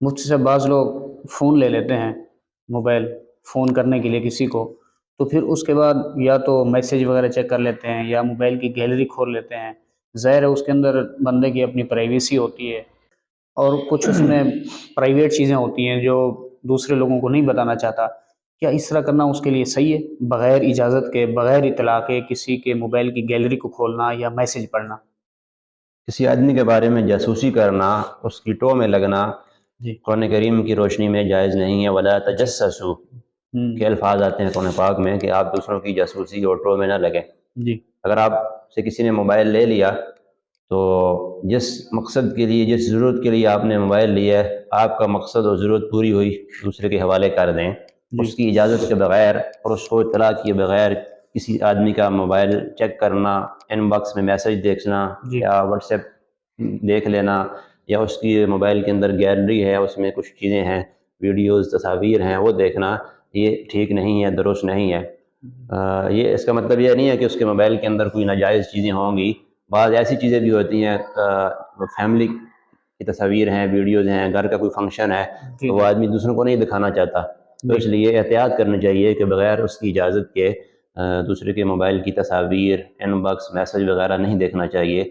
مجھ سے بعض لوگ فون لے لیتے ہیں، موبائل فون کرنے کے لیے کسی کو، تو پھر اس کے بعد یا تو میسیج وغیرہ چیک کر لیتے ہیں یا موبائل کی گیلری کھول لیتے ہیں۔ ظاہر ہے اس کے اندر بندے کی اپنی پرائیویسی ہوتی ہے، اور کچھ اس میں پرائیویٹ چیزیں ہوتی ہیں جو دوسرے لوگوں کو نہیں بتانا چاہتا۔ کیا اس طرح کرنا اس کے لیے صحیح ہے؟ بغیر اجازت کے، بغیر اطلاع کے کسی کے موبائل کی گیلری کو کھولنا یا میسیج پڑھنا؟ کسی آدمی کے بارے میں جاسوسی کرنا، اس کی ٹو میں لگنا جی قرآن کریم کی روشنی میں جائز نہیں ہے۔ ولا جی تجسسوا ہوں کے الفاظ آتے ہیں قرآن پاک میں کہ آپ دوسروں کی جاسوسی اور ٹو میں نہ لگیں۔ جی اگر آپ سے کسی نے موبائل لے لیا تو جس مقصد کے لیے، جس ضرورت کے لیے آپ نے موبائل لیا ہے، آپ کا مقصد اور ضرورت پوری ہوئی، دوسرے کے حوالے کر دیں۔ جی اس کی اجازت کے بغیر اور اس کو اطلاع کیے بغیر کسی آدمی کا موبائل چیک کرنا، ان باکس میں میسج دیکھنا جی یا واٹس ایپ دیکھ لینا، یا اس کی موبائل کے اندر گیلری ہے، اس میں کچھ چیزیں ہیں، ویڈیوز، تصاویر ہیں، وہ دیکھنا، یہ ٹھیک نہیں ہے، درست نہیں ہے۔ یہ اس کا مطلب یہ نہیں ہے کہ اس کے موبائل کے اندر کوئی ناجائز چیزیں ہوں گی۔ بعض ایسی چیزیں بھی ہوتی ہیں، فیملی کی تصاویر ہیں، ویڈیوز ہیں، گھر کا کوئی فنکشن ہے جی تو وہ جی آدمی دوسروں کو نہیں دکھانا چاہتا، تو جی اس لیے احتیاط کرنی چاہیے کہ بغیر اس کی اجازت کے دوسرے کے موبائل کی تصاویر، ان باکس، میسج وغیرہ نہیں دیکھنا چاہیے۔